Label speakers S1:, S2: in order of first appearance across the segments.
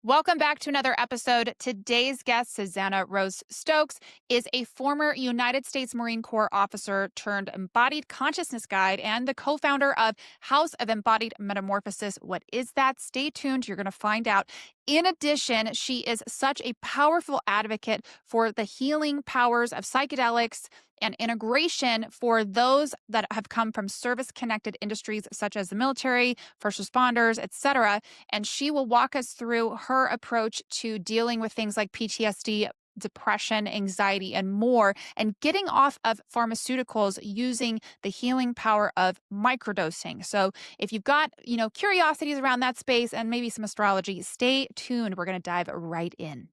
S1: Welcome back to another episode. Today's guest, Susanna Rose Stokes, is a former United States Marine Corps officer turned embodied consciousness guide and the co-founder of House of Embodied Metamorphosis. What is that? Stay tuned. You're going to find out. In addition, she is such a powerful advocate for the healing powers of psychedelics and integration for those that have come from service-connected industries such as the military, first responders, etc. And she will walk us through her approach to dealing with things like PTSD, depression, anxiety, and more, and getting off of pharmaceuticals using the healing power of microdosing. So if you've got, curiosities around that space and maybe some astrology, stay tuned. We're going to dive right in.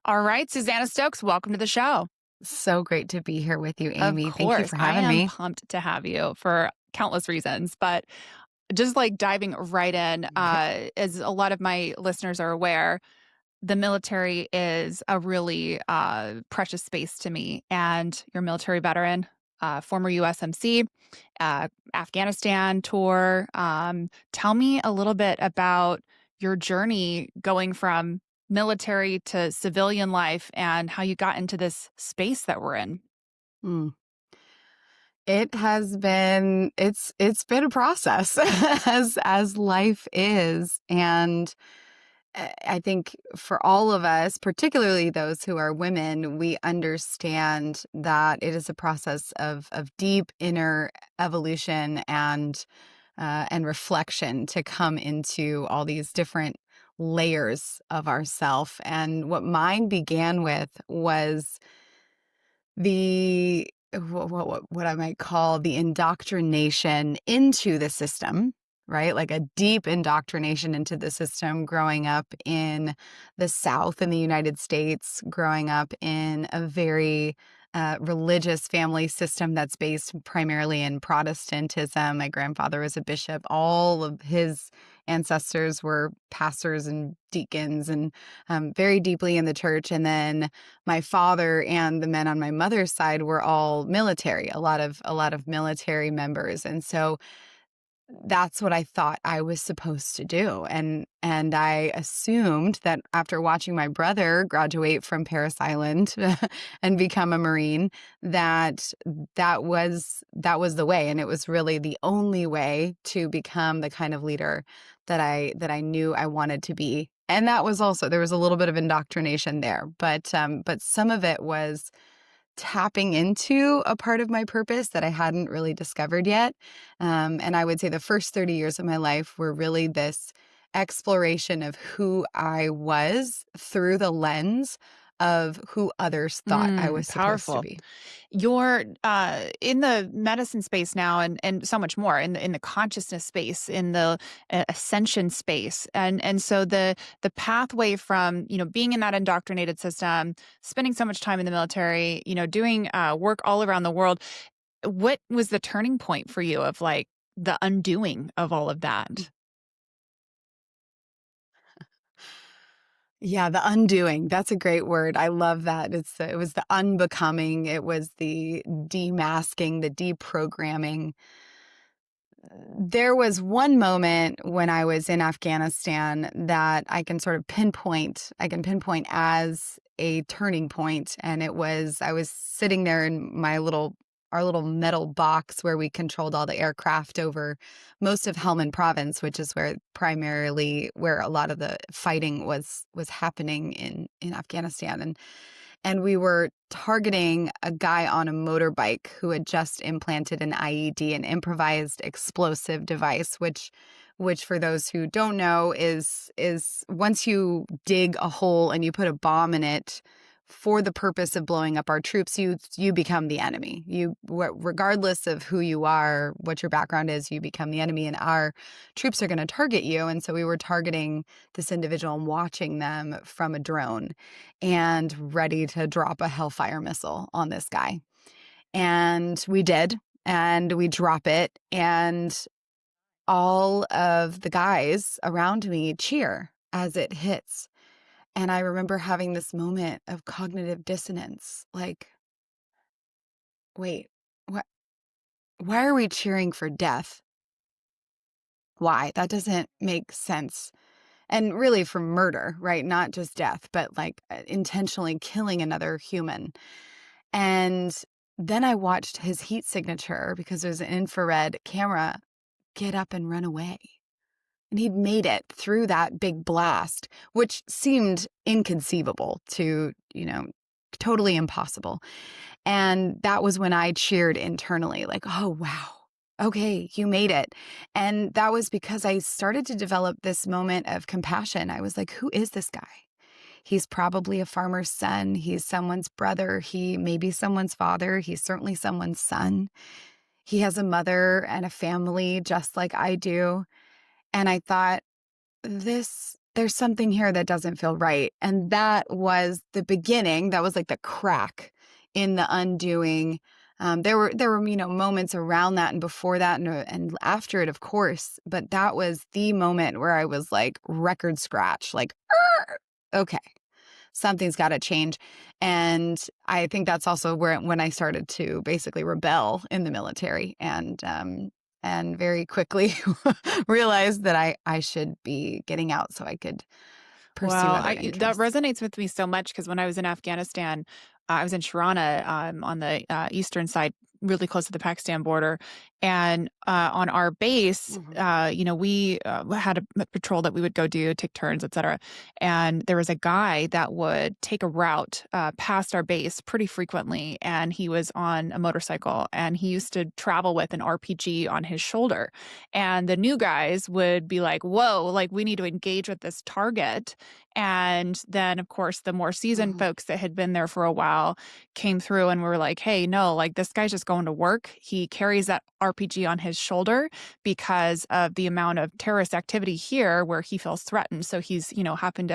S1: All right, Susanna Stokes, welcome to the show.
S2: So great to be here with you,
S1: Of
S2: Amy. Thank you
S1: course,
S2: for
S1: I
S2: having
S1: am
S2: me.
S1: pumped to have you for countless reasons, but just like diving right in, as a lot of my listeners are aware, the military is a really precious space to me. And you're a military veteran, former USMC, Afghanistan tour. Tell me a little bit about your journey going from military to civilian life and how you got into this space that we're in.
S2: Mm. It's been a process as life is. And I think for all of us, particularly those who are women, we understand that it is a process of deep inner evolution and reflection to come into all these different layers of ourself. And what mine began with was the what I might call the indoctrination into the system, right? Like a deep indoctrination into the system growing up in the South in the United States, growing up in a very religious family system that's based primarily in Protestantism. My grandfather was a bishop. All of his ancestors were pastors and deacons and very deeply in the church. And then my father and the men on my mother's side were all military, a lot of military members. And so that's what I thought I was supposed to do. And I assumed that after watching my brother graduate from Paris Island and become a Marine, that was the way. And it was really the only way to become the kind of leader that I knew I wanted to be. And that was also, there was a little bit of indoctrination there, but some of it was tapping into a part of my purpose that I hadn't really discovered yet. And I would say the first 30 years of my life were really this exploration of who I was through the lens of who others thought I was supposed to
S1: Powerful.
S2: be.
S1: You're in the medicine space now, and so much more in the consciousness space, in the ascension space, and so the pathway from being in that indoctrinated system, spending so much time in the military, doing work all around the world. What was the turning point for you of like the undoing of all of that?
S2: Yeah, the undoing. That's a great word. I love that. It was the unbecoming. It was the demasking, the deprogramming. There was one moment when I was in Afghanistan that I can sort of pinpoint. I can pinpoint as a turning point, and I was sitting there in our little metal box where we controlled all the aircraft over most of Helmand province, which is where a lot of the fighting was happening in Afghanistan. And we were targeting a guy on a motorbike who had just implanted an IED, an improvised explosive device, which for those who don't know is once you dig a hole and you put a bomb in it for the purpose of blowing up our troops, you become the enemy. Regardless of who you are, what your background is, you become the enemy, and our troops are going to target you. And so we were targeting this individual and watching them from a drone and ready to drop a Hellfire missile on this guy. And we did, and we drop it, and all of the guys around me cheer as it hits. And I remember having this moment of cognitive dissonance, like, wait, what? Why are we cheering for death? Why? That doesn't make sense. and really for murder, right? Not just death, but like intentionally killing another human. And then I watched his heat signature, because there's an infrared camera, get up and run away. And he'd made it through that big blast, which seemed inconceivable to, totally impossible. And that was when I cheered internally, like, oh, wow. Okay, you made it. And that was because I started to develop this moment of compassion. I was like, who is this guy? He's probably a farmer's son. He's someone's brother. He may be someone's father. He's certainly someone's son. He has a mother and a family just like I do. And I thought, there's something here that doesn't feel right. And that was the beginning. That was like the crack in the undoing. There were moments around that and before that and after it, of course. But that was the moment where I was like record scratch, like, okay, something's got to change. And I think that's also when I started to basically rebel in the military, and very quickly realized that I should be getting out so I could pursue
S1: Well,
S2: other
S1: that
S2: interests.
S1: resonates with me so much because when I was in Afghanistan, I was in Sharana on the eastern side, really close to the Pakistan border. And on our base, we had a patrol that we would go do, take turns, et cetera. And there was a guy that would take a route past our base pretty frequently. And he was on a motorcycle, and he used to travel with an RPG on his shoulder. And the new guys would be like, whoa, like we need to engage with this target. And then, of course, the more seasoned folks that had been there for a while came through and were like, hey, no, like this guy's just going to work. He carries that RPG on his shoulder because of the amount of terrorist activity here where he feels threatened. So he's, happened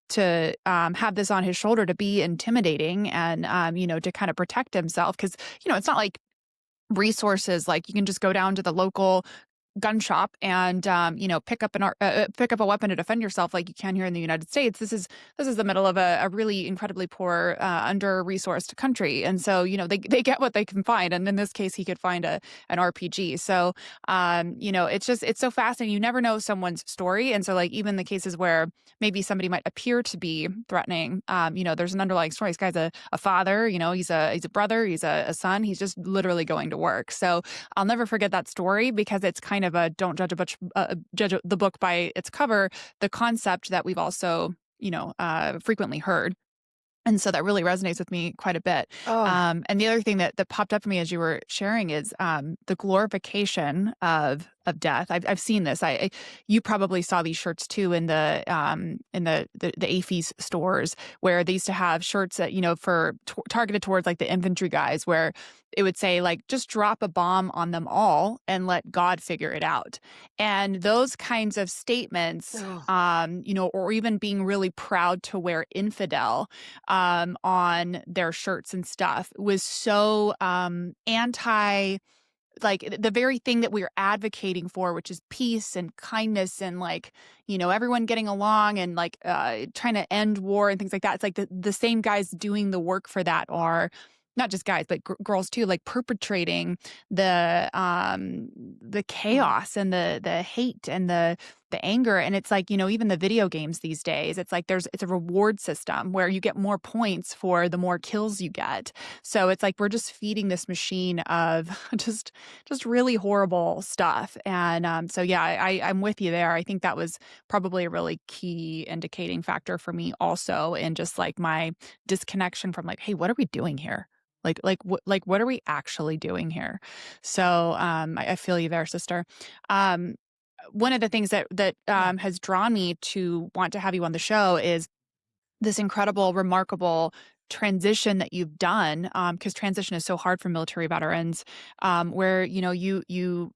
S1: to have this on his shoulder to be intimidating and, to kind of protect himself. Because, it's not like resources, like you can just go down to the local gun shop and pick up a weapon to defend yourself like you can here in the United States. This is the middle of a really incredibly poor, under-resourced country, and so they get what they can find. And in this case, he could find an RPG. So it's so fascinating. You never know someone's story, and so like even the cases where maybe somebody might appear to be threatening, there's an underlying story. This guy's a father. He's a brother. He's a son. He's just literally going to work. So I'll never forget that story because it's kind of a don't judge the book by its cover, the concept that we've also, frequently heard. And so that really resonates with me quite a bit.
S2: Oh,
S1: And the other thing that popped up for me as you were sharing is the glorification of death. I've seen this. You probably saw these shirts too in the AFES stores where they used to have shirts that targeted towards like the infantry guys, where it would say like just drop a bomb on them all and let God figure it out. And those kinds of statements, or even being really proud to wear infidel on their shirts and stuff was so anti, like the very thing that we're advocating for, which is peace and kindness and like, everyone getting along and like trying to end war and things like that. It's like the same guys doing the work for that are not just guys, but girls too, like perpetrating the chaos and the hate and the anger. And it's like, even the video games these days, it's like it's a reward system where you get more points for the more kills you get. So it's like we're just feeding this machine of just really horrible stuff. And so yeah, I'm with you there. I think that was probably a really key indicating factor for me also in just like my disconnection from like, hey, what are we doing here? What are we actually doing here? So I feel you there, sister. One of the things that has drawn me to want to have you on the show is this incredible, remarkable transition that you've done, because transition is so hard for military veterans, where you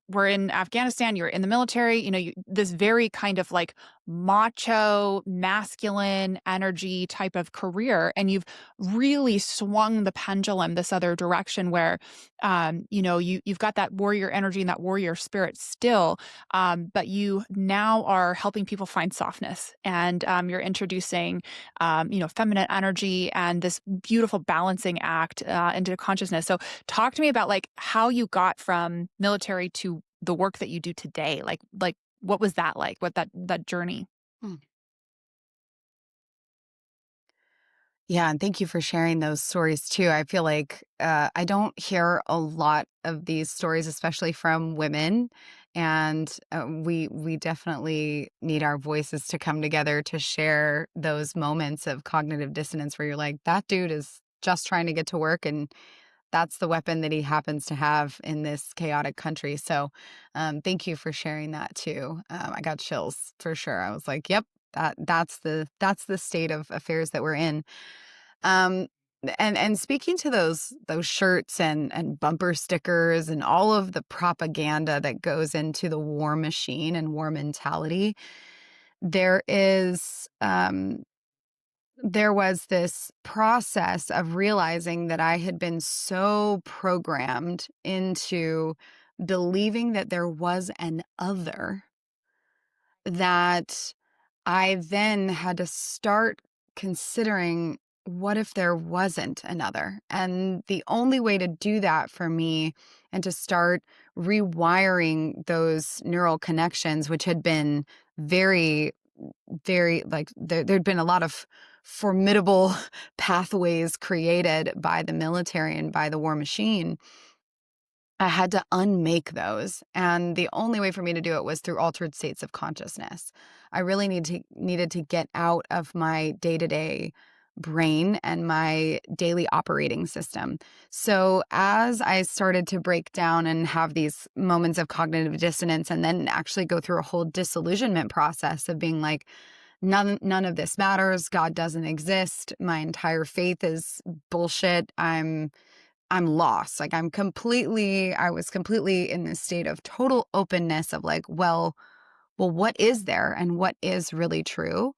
S1: were in Afghanistan, you're in the military, this very kind of like macho, masculine energy type of career. And you've really swung the pendulum this other direction where, you've got that warrior energy and that warrior spirit still, but you now are helping people find softness. And you're introducing, feminine energy and this beautiful balancing act into consciousness. So talk to me about like how you got from military to the work that you do today. Like What was that like? What that journey?
S2: Hmm. Yeah, and thank you for sharing those stories too. I feel like I don't hear a lot of these stories, especially from women, and we definitely need our voices to come together to share those moments of cognitive dissonance where you're like, that dude is just trying to get to work, and that's the weapon that he happens to have in this chaotic country. So, thank you for sharing that too. I got chills for sure. I was like, yep. That's the state of affairs that we're in. Um, and speaking to those shirts and bumper stickers and all of the propaganda that goes into the war machine and war mentality, there is there was this process of realizing that I had been so programmed into believing that there was an other that I then had to start considering, what if there wasn't another? And the only way to do that for me and to start rewiring those neural connections, which had been very, very like there'd been a lot of formidable pathways created by the military and by the war machine. I had to unmake those, and the only way for me to do it was through altered states of consciousness. I really needed to get out of my day-to-day brain and my daily operating system. So as I started to break down and have these moments of cognitive dissonance and then actually go through a whole disillusionment process of being like, none of this matters, God doesn't exist, my entire faith is bullshit, I'm lost. Like I was completely in this state of total openness of like, well, what is there and what is really true?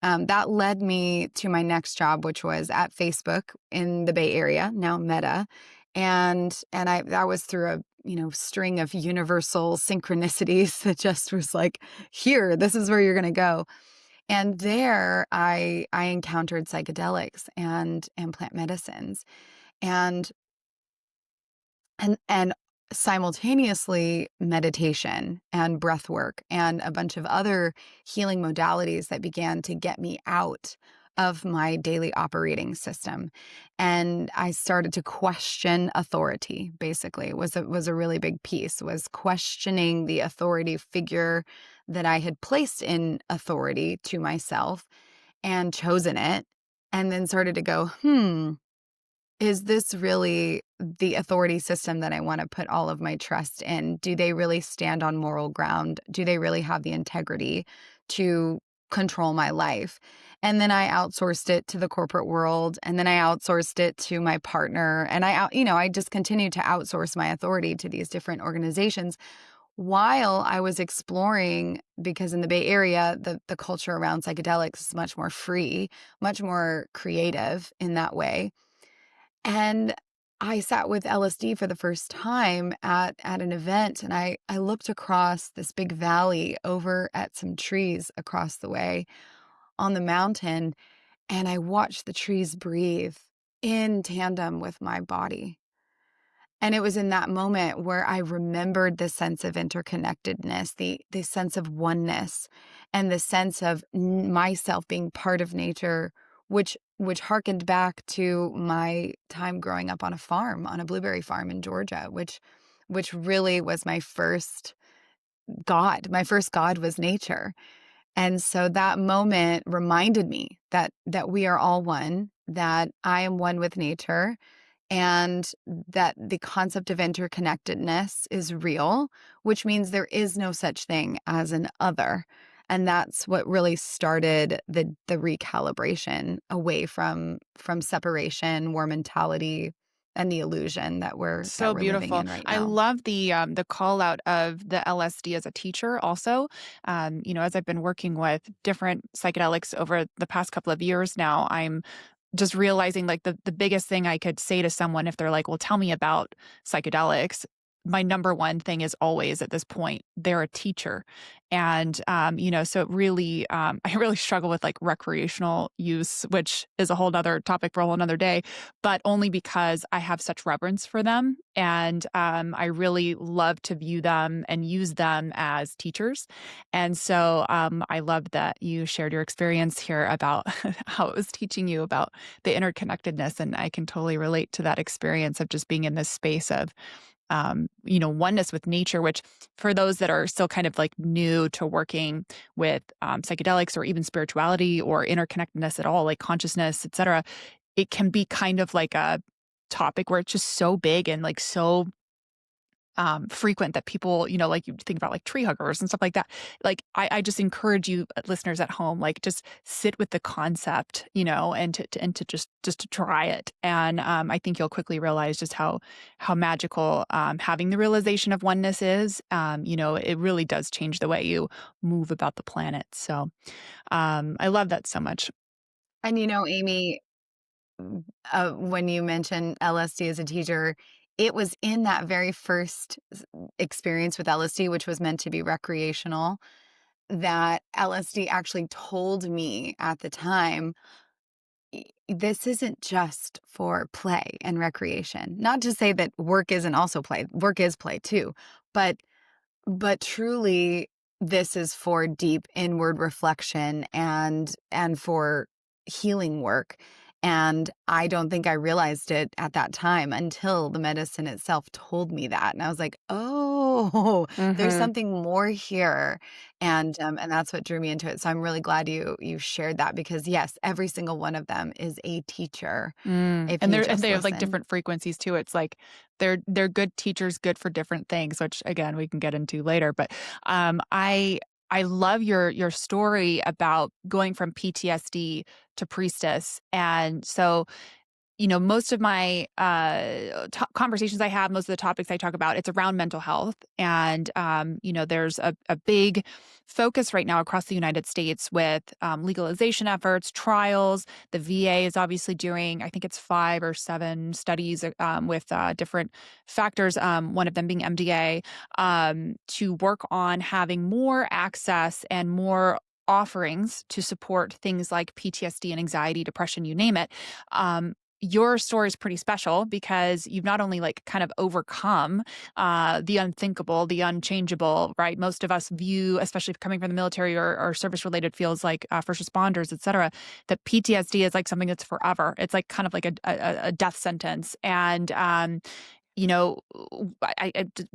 S2: That led me to my next job, which was at Facebook in the Bay Area, now Meta. And that was through a, string of universal synchronicities that just was like, here, this is where you're going to go. And there I encountered psychedelics and plant medicines. And and simultaneously meditation and breath work and a bunch of other healing modalities that began to get me out of my daily operating system. And I started to question authority, basically. Was a really big piece, was questioning the authority figure that I had placed in authority to myself and chosen it, and then started to go, is this really the authority system that I want to put all of my trust in? Do they really stand on moral ground? Do they really have the integrity to control my life? And then I outsourced it to the corporate world, and then I outsourced it to my partner, and I just continued to outsource my authority to these different organizations while I was exploring, because in the Bay Area, the culture around psychedelics is much more free, much more creative in that way. And I sat with LSD for the first time at an event, and I looked across this big valley over at some trees across the way on the mountain, and I watched the trees breathe in tandem with my body. And it was in that moment where I remembered the sense of interconnectedness, the sense of oneness, and the sense of myself being part of nature, which harkened back to my time growing up on a farm, on a blueberry farm in Georgia, which really was my first God. My first God was nature. And so that moment reminded me that we are all one, that I am one with nature, and that the concept of interconnectedness is real, which means there is no such thing as an other. And that's what really started the recalibration away from separation, war mentality, and the illusion that
S1: So
S2: we're living
S1: beautiful.
S2: in right
S1: I
S2: now.
S1: love the call out of the LSD as a teacher also. As I've been working with different psychedelics over the past couple of years now, I'm just realizing like the biggest thing I could say to someone if they're like, well, tell me about psychedelics, my number one thing is always at this point, they're a teacher. And, so it really, I really struggle with like recreational use, which is a whole nother topic for a whole nother day, but only because I have such reverence for them. And I really love to view them and use them as teachers. And so I love that you shared your experience here about how it was teaching you about the interconnectedness. And I can totally relate to that experience of just being in this space of oneness with nature, which for those that are still kind of like new to working with psychedelics or even spirituality or interconnectedness at all, like consciousness, et cetera, it can be kind of like a topic where it's just so big and like so frequent that people, like you think about like tree huggers and stuff like that. Like I just encourage you listeners at home, like just sit with the concept, and to just to try it. And I think you'll quickly realize just how magical having the realization of oneness is. It really does change the way you move about the planet. So I love that so much.
S2: And Amy, when you mentioned LSD as a teacher, it was in that very first experience with LSD, which was meant to be recreational, that LSD actually told me at the time, this isn't just for play and recreation. Not to say that work isn't also play. Work is play too, but truly this is for deep inward reflection and for healing work. And I don't think I realized it at that time until the medicine itself told me that. And I was like, oh, there's
S1: Hmm.
S2: something more here. And that's what drew me into it. So I'm really glad you shared that, because yes, every single one of them is a teacher if
S1: And
S2: you
S1: they're and
S2: just
S1: they have like
S2: listen.
S1: different frequencies too. It's like they're good teachers, good for different things, which again we can get into later. But I love your story about going from PTSD to priestess. And so most of my conversations I have, most of the topics I talk about, it's around mental health. And, there's a big focus right now across the United States with legalization efforts, trials. The VA is obviously doing, I think it's 5 or 7 studies with different factors, one of them being MDA, to work on having more access and more offerings to support things like PTSD and anxiety, depression, you name it. Your story is pretty special because you've not only like kind of overcome the unthinkable, the unchangeable, right? Most of us view, especially coming from the military or service related fields like first responders, et cetera, that PTSD is like something that's forever. It's like kind of like a death sentence. And you know,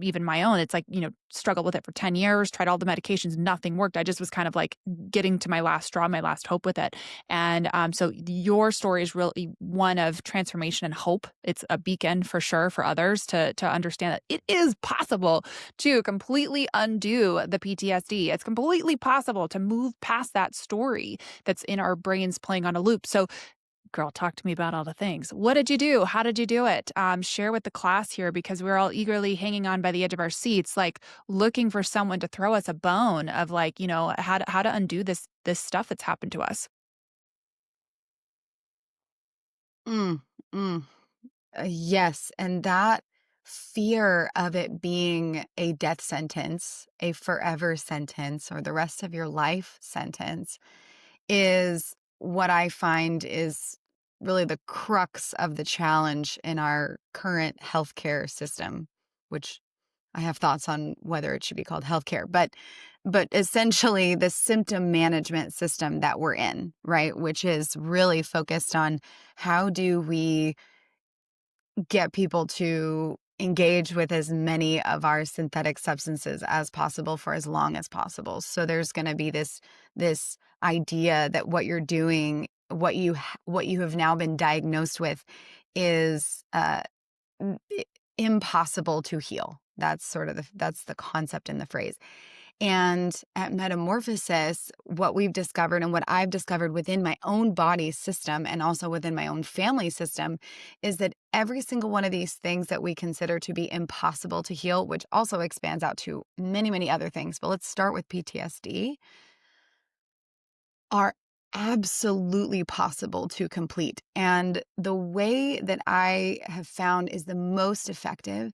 S1: even my own, it's like, struggled with it for 10 years, tried all the medications, nothing worked. I just was kind of like getting to my last straw, my last hope with it. And so your story is really one of transformation and hope. It's a beacon for sure for others to understand that it is possible to completely undo the PTSD. It's completely possible to move past that story that's in our brains playing on a loop. So girl, talk to me about all the things. What did you do? How did you do it? Share with the class here because we're all eagerly hanging on by the edge of our seats, like looking for someone to throw us a bone of like, how to undo this stuff that's happened to us.
S2: Mm, mm. Yes, and that fear of it being a death sentence, a forever sentence, or the rest of your life sentence is what I find is really the crux of the challenge in our current healthcare system, which I have thoughts on whether it should be called healthcare, but essentially the symptom management system that we're in, right? Which is really focused on how do we get people to engage with as many of our synthetic substances as possible for as long as possible. So there's going to be this idea that what you're doing, what you have now been diagnosed with, is m- i- impossible to heal. That's the concept in the phrase. And at Metamorphosis, what we've discovered and what I've discovered within my own body system and also within my own family system is that every single one of these things that we consider to be impossible to heal, which also expands out to many, many other things, but let's start with PTSD, are absolutely possible to complete. And the way that I have found is the most effective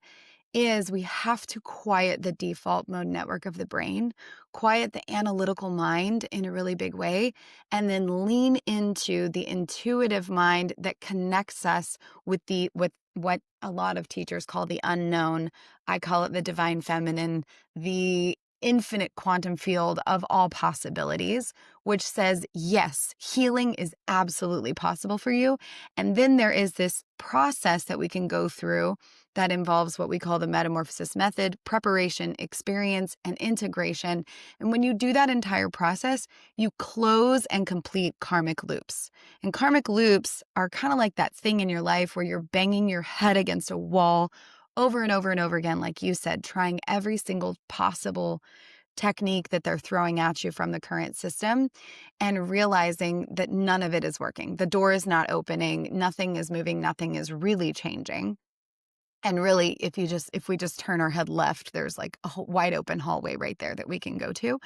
S2: is we have to quiet the default mode network of the brain, quiet the analytical mind in a really big way, and then lean into the intuitive mind that connects us with with what a lot of teachers call the unknown. I call it the divine feminine, the infinite quantum field of all possibilities, which says, yes, healing is absolutely possible for you. And then there is this process that we can go through that involves what we call the metamorphosis method: preparation, experience, and integration. And when you do that entire process, you close and complete karmic loops. And karmic loops are kind of like that thing in your life where you're banging your head against a wall over and over and over again, like you said, trying every single possible technique that they're throwing at you from the current system, and realizing that none of it is working. The door is not opening, nothing is moving, nothing is really changing. And really, if we just turn our head left, there's like a wide open hallway right there that we can go to.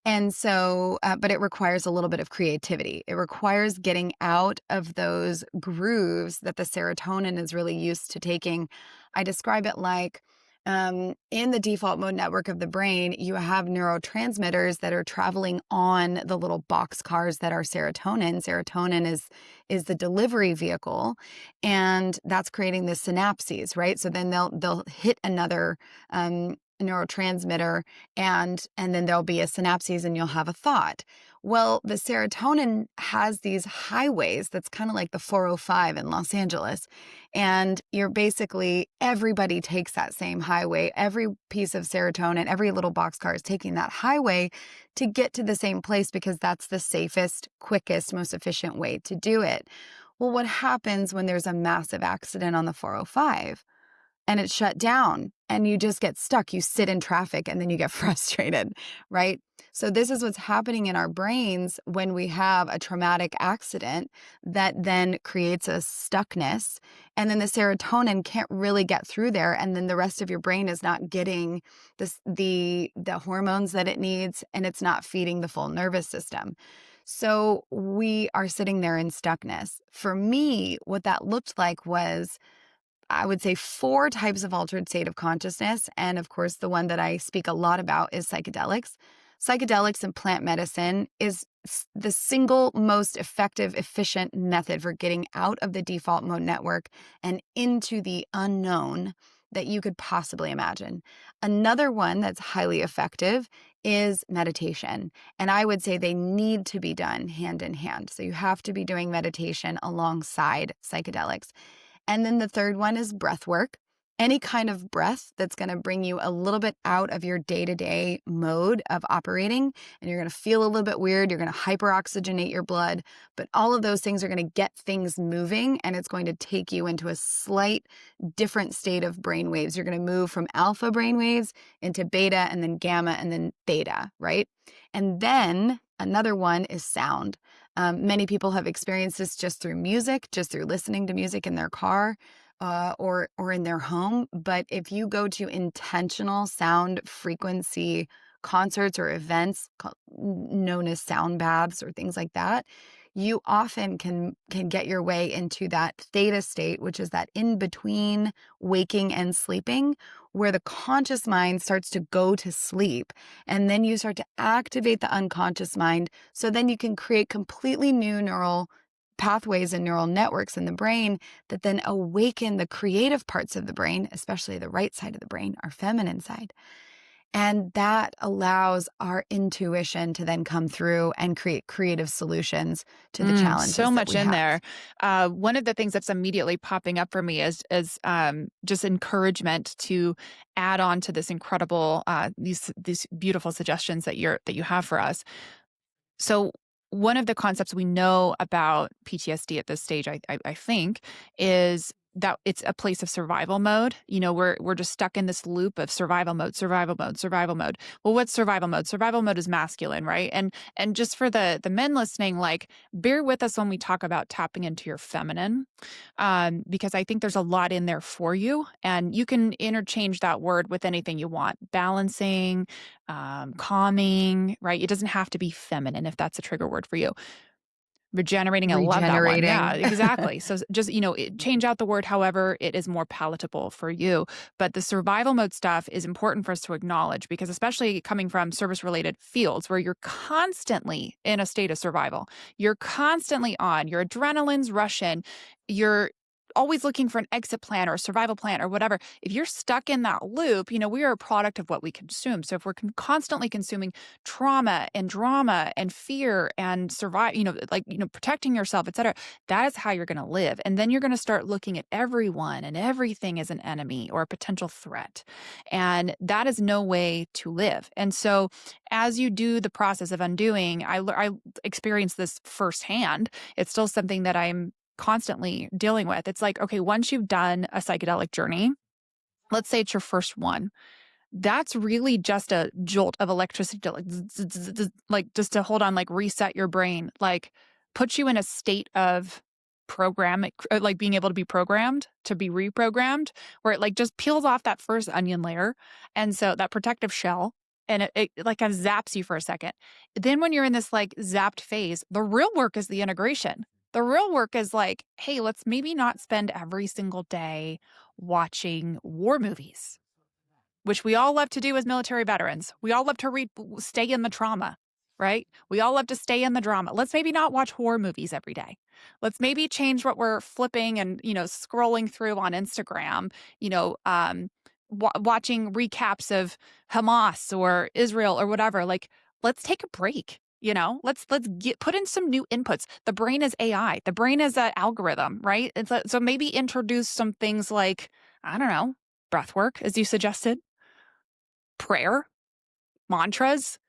S2: And so, but it requires a little bit of creativity. It requires getting out of those grooves that the serotonin is really used to taking. I describe it like, in the default mode network of the brain, you have neurotransmitters that are traveling on the little box cars that are serotonin. Serotonin is the delivery vehicle, and that's creating the synapses, right? So then they'll hit another neurotransmitter, and then there'll be a synapses and you'll have a thought. Well, the serotonin has these highways that's kind of like the 405 in Los Angeles. And you're basically, everybody takes that same highway. Every piece of serotonin, every little boxcar is taking that highway to get to the same place because that's the safest, quickest, most efficient way to do it. Well, what happens when there's a massive accident on the 405? And it's shut down and you just get stuck. You sit in traffic and then you get frustrated, right? So this is what's happening in our brains when we have a traumatic accident that then creates a stuckness. And then the serotonin can't really get through there. And then the rest of your brain is not getting the hormones that it needs, and it's not feeding the full nervous system. So we are sitting there in stuckness. For me, what that looked like was, I would say, 4 types of altered state of consciousness. And of course, the one that I speak a lot about is psychedelics. Psychedelics and plant medicine is the single most effective, efficient method for getting out of the default mode network and into the unknown that you could possibly imagine. Another one that's highly effective is meditation. And I would say they need to be done hand in hand. So you have to be doing meditation alongside psychedelics. And then the third one is breath work. Any kind of breath that's going to bring you a little bit out of your day-to-day mode of operating, and you're going to feel a little bit weird. You're going to hyperoxygenate your blood, but all of those things are going to get things moving, and it's going to take you into a slight different state of brain waves. You're going to move from alpha brain waves into beta, and then gamma, and then theta, right? And then another one is sound. Many people have experienced this just through music, just through listening to music in their car, or in their home. But if you go to intentional sound frequency concerts or events known as sound baths or things like that, you often can get your way into that theta state, which is that in between waking and sleeping, where the conscious mind starts to go to sleep. And then you start to activate the unconscious mind. So then you can create completely new neural pathways and neural networks in the brain that then awaken the creative parts of the brain, especially the right side of the brain, our feminine side. And that allows our intuition to then come through and create creative solutions to the challenges
S1: so
S2: that
S1: much
S2: we
S1: in
S2: have.
S1: there. One of the things that's immediately popping up for me is just encouragement to add on to this incredible these beautiful suggestions that you have for us. So one of the concepts we know about PTSD at this stage, I think, is that it's a place of survival mode. You know, we're just stuck in this loop of survival mode, survival mode, survival mode. Well, what's survival mode? Survival mode is masculine, right? And just for the men listening, like, bear with us when we talk about tapping into your feminine, because I think there's a lot in there for you, and you can interchange that word with anything you want: balancing, calming, right? It doesn't have to be feminine if that's a trigger word for you. Regenerating, I love that one. Yeah,
S2: regenerating.
S1: exactly. So just, change out the word however it is more palatable for you. But the survival mode stuff is important for us to acknowledge because especially coming from service-related fields where you're constantly in a state of survival, you're constantly on, your adrenaline's rushing, you're always looking for an exit plan or a survival plan or whatever. If you're stuck in that loop, we are a product of what we consume. So if we're constantly consuming trauma and drama and fear and survive, protecting yourself, et cetera, that is how you're going to live. And then you're going to start looking at everyone and everything as an enemy or a potential threat. And that is no way to live. And so as you do the process of undoing, I experienced this firsthand. It's still something that I'm constantly dealing with. It's like, okay, once you've done a psychedelic journey, let's say it's your first one, that's really just a jolt of electricity to like, like just to hold on, like reset your brain, like put you in a state of like being able to be programmed, to be reprogrammed, where it like just peels off that first onion layer. And so that protective shell, and it like kind of zaps you for a second. Then when you're in this like zapped phase, the real work is the integration. The real work is like, hey, let's maybe not spend every single day watching war movies, which we all love to do as military veterans. We all love to stay in the trauma, right? We all love to stay in the drama. Let's maybe not watch horror movies every day. Let's maybe change what we're flipping and, scrolling through on Instagram, watching recaps of Hamas or Israel or whatever. Like, let's take a break. Let's put in some new inputs. The brain is AI. The brain is an algorithm, right? So maybe introduce some things like, I don't know, breath work, as you suggested, prayer, mantras,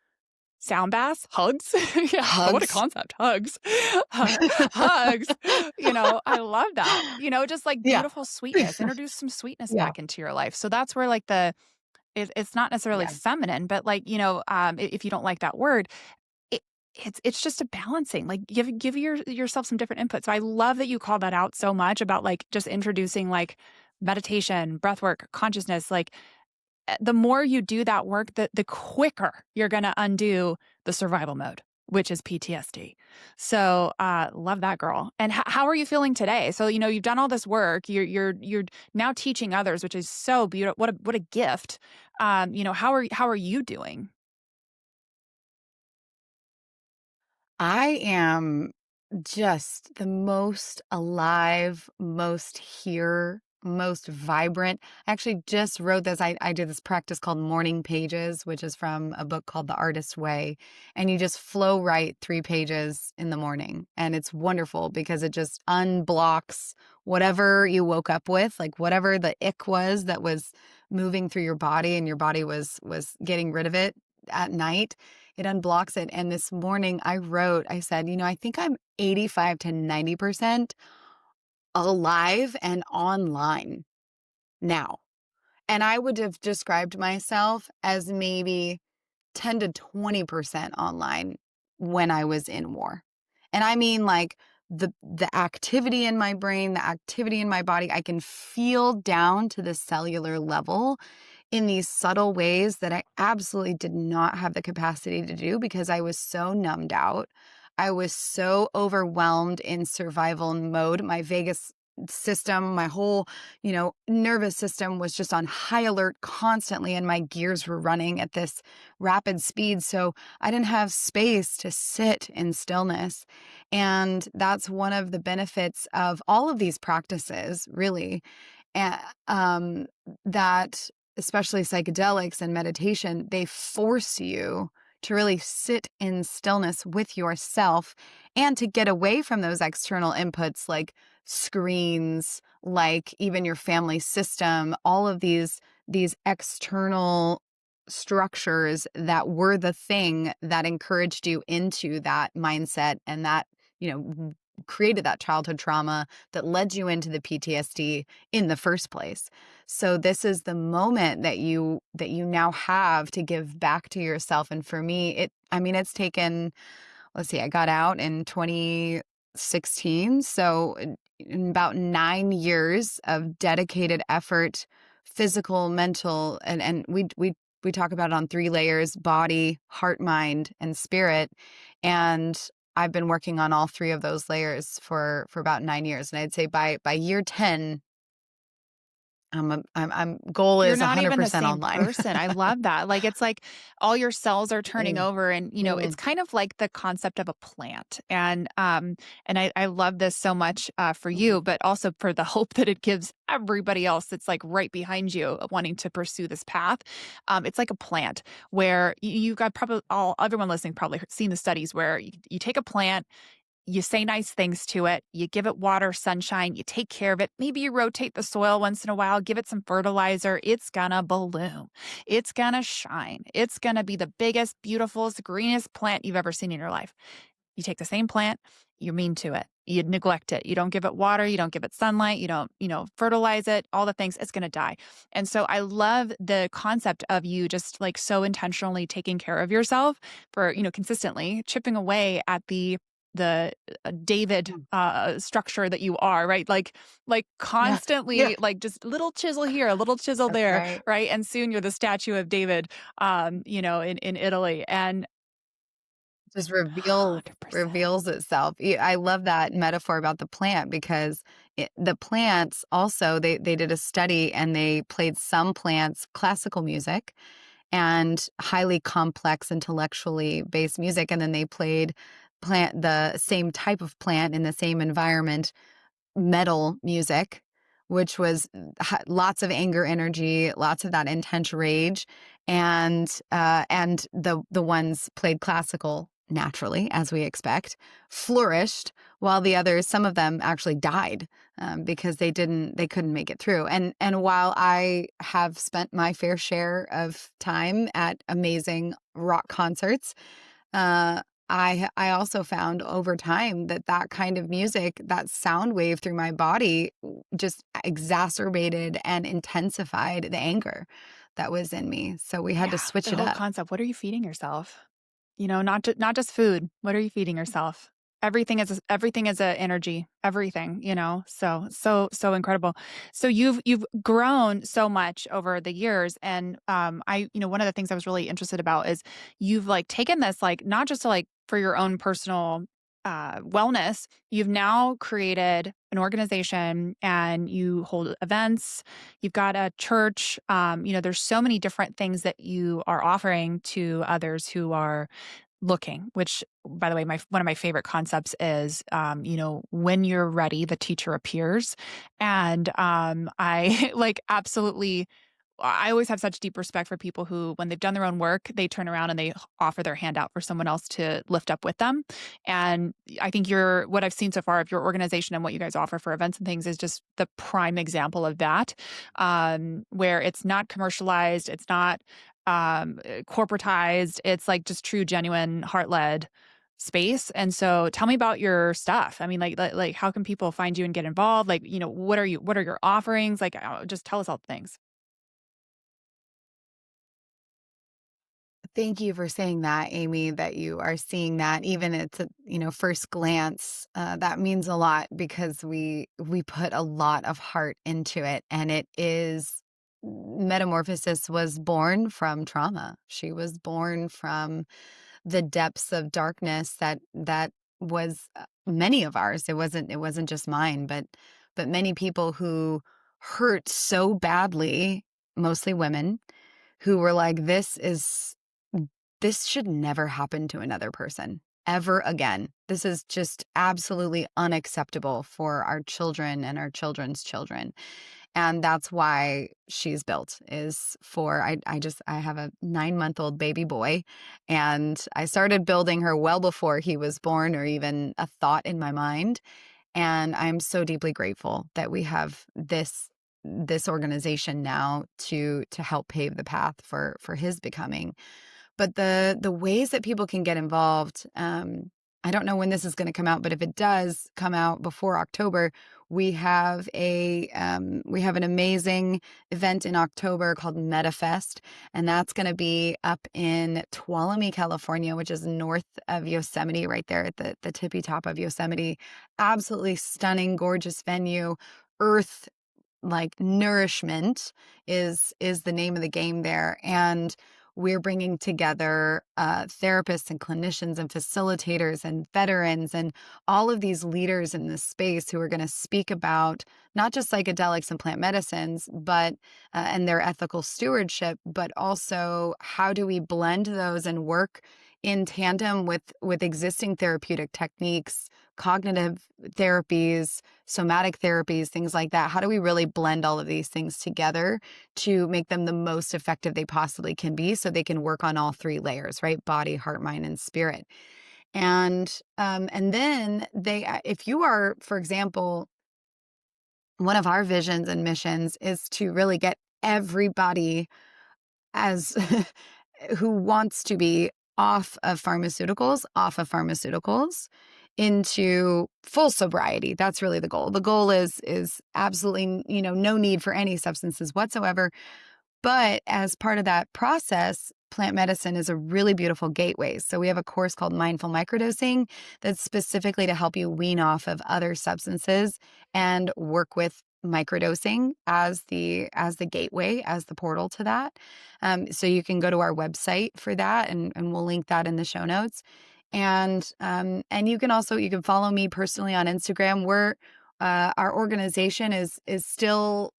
S1: sound baths, hugs. Yeah, what a
S2: Hugs.
S1: concept. Hugs. Hugs. I love that. Just like
S2: Yeah.
S1: beautiful sweetness. Introduce some sweetness
S2: Yeah.
S1: back into your life. So that's where like it's not necessarily
S2: Yeah.
S1: feminine, but like, if you don't like that word, it, it's just a balancing. Like give yourself some different input. So I love that you call that out so much about like just introducing like meditation, breath work, consciousness, like the more you do that work, the quicker you're going to undo the survival mode, which is PTSD. So, love that, girl. And how are you feeling today? So, you've done all this work. You're now teaching others, which is so beautiful. What a gift. How are you doing?
S2: I am just the most alive, most here, most vibrant. I actually just wrote this. I did this practice called Morning Pages, which is from a book called The Artist's Way. And you just flow write 3 pages in the morning. And it's wonderful because it just unblocks whatever you woke up with, like whatever the ick was that was moving through your body and your body was getting rid of it at night. It unblocks it. And this morning I said, I think I'm 85 to 90% alive and online now. And I would have described myself as maybe 10 to 20% online when I was in war. And I mean like the activity in my brain, the activity in my body, I can feel down to the cellular level in these subtle ways that I absolutely did not have the capacity to do because I was so numbed out. I was so overwhelmed in survival mode. My vagus system, my whole, nervous system was just on high alert constantly, and my gears were running at this rapid speed. So I didn't have space to sit in stillness. And that's one of the benefits of all of these practices, really. And that especially psychedelics and meditation, they force you to really sit in stillness with yourself and to get away from those external inputs like screens, like even your family system, all of these external structures that were the thing that encouraged you into that mindset and that, created that childhood trauma that led you into the PTSD in the first place. So this is the moment that you now have to give back to yourself. And for me, it's taken, let's see, I got out in 2016. So in about 9 years of dedicated effort, physical, mental, and we talk about it on 3 layers: body, heart, mind, and spirit. And I've been working on all three of those layers for about 9 years. And I'd say by year 10, I'm goal
S1: You're
S2: is
S1: not even the
S2: 100%
S1: same
S2: online.
S1: person. I love that. Like, it's like all your cells are turning
S2: Mm,
S1: over and, it's
S2: mm,
S1: kind of like the concept of a plant. And I love this so much for you,
S2: mhm.
S1: but also for the hope that it gives everybody else that's like right behind you wanting to pursue this path. It's like a plant where you got probably everyone listening probably seen the studies where you take a plant, you say nice things to it, you give it water, sunshine, you take care of it. Maybe you rotate the soil once in a while, give it some fertilizer. It's gonna bloom. It's gonna shine. It's gonna be the biggest, beautifulest, greenest plant you've ever seen in your life. You take the same plant, you're mean to it. You neglect it. You don't give it water. You don't give it sunlight. You don't, fertilize it, all the things. It's going to die. And so I love the concept of you just like so intentionally taking care of yourself for, consistently chipping away at the David
S2: Mm.
S1: structure that you are, right? Like
S2: Yeah. Yeah.
S1: constantly, like just little chisel here, a little chisel
S2: That's
S1: there,
S2: right.
S1: right? And soon you're the statue of David, in Italy. And
S2: Just
S1: 100%.
S2: reveals itself. I love that metaphor about the plant because the plants also they did a study and they played some plants classical music and highly complex intellectually based music, and then they played plant the same type of plant in the same environment metal music, which was lots of anger energy, lots of that intense rage, and the ones played classical naturally, as we expect, flourished, while the others, some of them actually died because they couldn't make it through. And while I have spent my fair share of time at amazing rock concerts, uh, I also found over time that that kind of music, that sound wave through my body just exacerbated and intensified the anger that was in me. So we had to
S1: Yeah,
S2: switch
S1: the
S2: it
S1: whole
S2: up.
S1: concept, what are you feeding yourself? Not just food. What are you feeding yourself? Everything is a energy. Everything. So incredible. So you've grown so much over the years, and one of the things I was really interested about is you've like taken this like not just to like for your own personal wellness. You've now created an organization and you hold events. You've got a church. There's so many different things that you are offering to others who are looking, which by the way, one of my favorite concepts is, when you're ready, the teacher appears. And I like absolutely, I always have such deep respect for people who, when they've done their own work, they turn around and they offer their hand out for someone else to lift up with them. And I think what I've seen so far of your organization and what you guys offer for events and things is just the prime example of that, where it's not commercialized, it's not corporatized, it's like just true, genuine, heart led space. And so tell me about your stuff. I mean, like how can people find you and get involved? Like, what are your offerings? Like, just tell us all the things.
S2: Thank you for saying that, Amy, that you are seeing that even at first glance. That means a lot because we put a lot of heart into it, and it is metamorphosis was born from trauma. She was born from the depths of darkness that was many of ours. It wasn't just mine, but many people who hurt so badly, mostly women, who were like, this should never happen to another person ever again. This is just absolutely unacceptable for our children and our children's children. And that's why she's built is for I have a 9-month-old baby boy, and I started building her well before he was born or even a thought in my mind. And I'm so deeply grateful that we have this organization now to help pave the path for his becoming. But the ways that people can get involved, I don't know when this is going to come out, but if it does come out before October, we have an amazing event in October called MetaFest, and that's going to be up in Tuolumne, California, which is north of Yosemite, right there at the tippy top of Yosemite. Absolutely stunning, gorgeous venue. Earth like nourishment is the name of the game there. And we're bringing together therapists and clinicians and facilitators and veterans and all of these leaders in this space who are going to speak about not just psychedelics and plant medicines, but and their ethical stewardship, but also how do we blend those and work in tandem with existing therapeutic techniques, cognitive therapies, somatic therapies, things like that. How do we really blend all of these things together to make them the most effective they possibly can be so they can work on all three layers, right? Body, heart, mind, and spirit. And then if you are, for example, one of our visions and missions is to really get everybody as who wants to be off of pharmaceuticals into full sobriety. That's really the goal. The goal is absolutely, no need for any substances whatsoever. But as part of that process, plant medicine is a really beautiful gateway. So we have a course called Mindful Microdosing that's specifically to help you wean off of other substances and work with microdosing as the gateway, as the portal to that. So you can go to our website for that, and we'll link that in the show notes. And you can follow me personally on Instagram. Our organization is still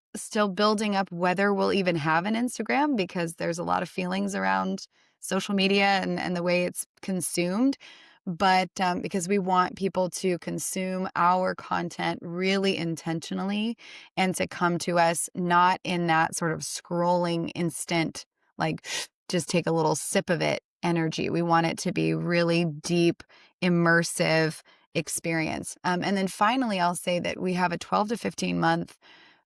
S2: building up whether we'll even have an Instagram, because there's a lot of feelings around social media and the way it's consumed. But because we want people to consume our content really intentionally and to come to us not in that sort of scrolling instant, like just take a little sip of it energy. We want it to be really deep, immersive experience. And then finally, I'll say that we have a 12 to 15 month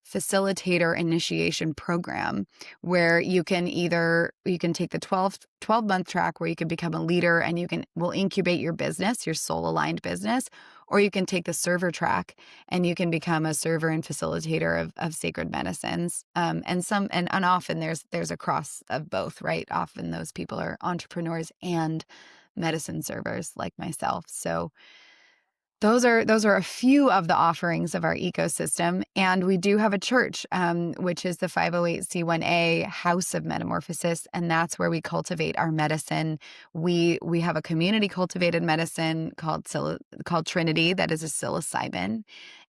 S2: facilitator initiation program where you can take the 12-month track where you can become a leader and we'll incubate your business, your soul aligned business, or you can take the server track and you can become a server and facilitator of sacred medicines. And often there's a cross of both, right? Often those people are entrepreneurs and medicine servers like myself. So those are a few of the offerings of our ecosystem. And we do have a church, which is the 508c1a House of Metamorphosis, and that's where we cultivate our medicine. We have a community cultivated medicine called Trinity that is a psilocybin.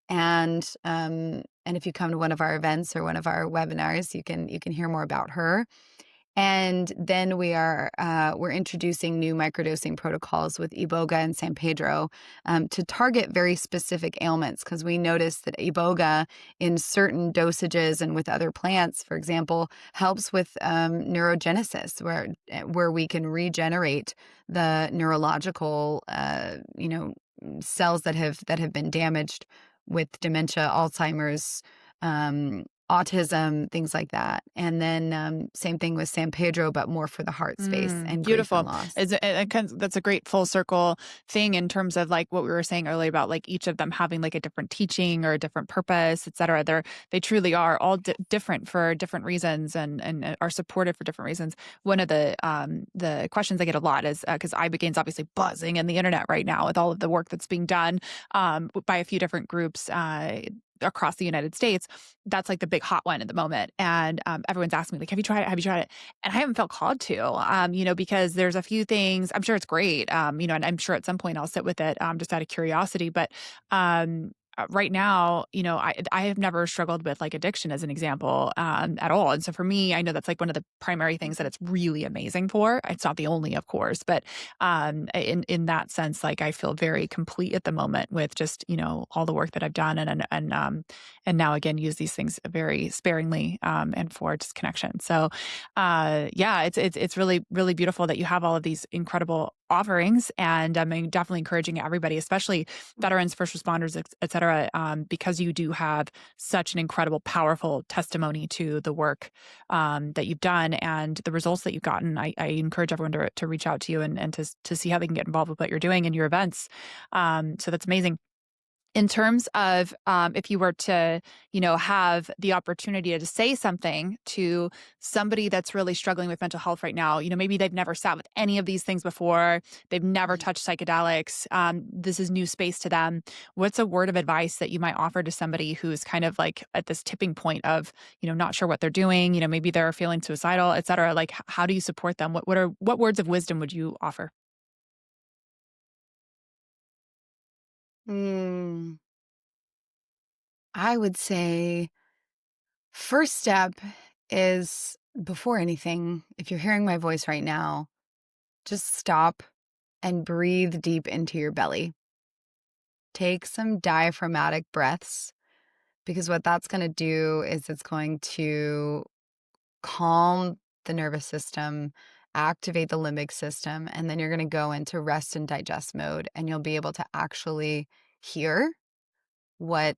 S2: And if you come to one of our events or one of our webinars, you can hear more about her. And then we're introducing new microdosing protocols with Iboga and San Pedro to target very specific ailments, because we noticed that Iboga in certain dosages and with other plants, for example, helps with neurogenesis, where we can regenerate the neurological cells that have been damaged with dementia, Alzheimer's, autism, things like that. And then same thing with San Pedro, but more for the heart space and grief and
S1: Beautiful.
S2: loss.
S1: That's a great full circle thing in terms of like what we were saying earlier about like each of them having like a different teaching or a different purpose, et cetera. They truly are all different for different reasons and are supported for different reasons. One of the questions I get a lot is because Ibogaine is obviously buzzing in the internet right now with all of the work that's being done by a few different groups across the United States. That's like the big hot one at the moment. And everyone's asking me like, have you tried it? Have you tried it? And I haven't felt called to, because there's a few things, I'm sure it's great, and I'm sure at some point I'll sit with it just out of curiosity. But right now, I have never struggled with like addiction as an example at all. And so for me, I know that's like one of the primary things that it's really amazing for. It's not the only, of course, but in that sense, like I feel very complete at the moment with just, all the work that I've done and now again, use these things very sparingly and for just connection. So it's really, really beautiful that you have all of these incredible offerings. And I'm definitely encouraging everybody, especially veterans, first responders, et cetera, because you do have such an incredible, powerful testimony to the work that you've done and the results that you've gotten. I encourage everyone to reach out to you and to see how they can get involved with what you're doing in your events. So that's amazing. in terms of if you were to, have the opportunity to say something to somebody that's really struggling with mental health right now, maybe they've never sat with any of these things before, they've never
S2: Mhm.
S1: touched psychedelics, this is new space to them. What's a word of advice that you might offer to somebody who's kind of like at this tipping point of, not sure what they're doing, maybe they're feeling suicidal, et cetera? Like, how do you support them? What words of wisdom would you offer?
S2: Mm, I would say first step is before anything, if you're hearing my voice right now, just stop and breathe deep into your belly. Take some diaphragmatic breaths because what that's going to do is it's going to calm the nervous system, activate the limbic system, and then you're going to go into rest and digest mode and you'll be able to actually hear what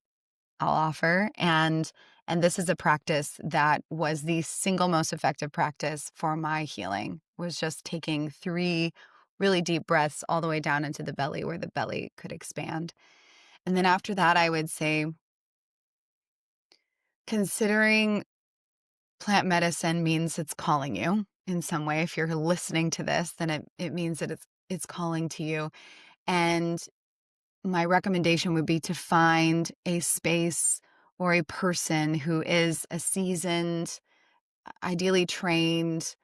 S2: I'll offer. And this is a practice that was the single most effective practice for my healing, was just taking 3 really deep breaths all the way down into the belly where the belly could expand. And then after that, I would say considering plant medicine means it's calling you in some way. If you're listening to this, then it means that it's calling to you. And my recommendation would be to find a space or a person who is a seasoned, ideally trained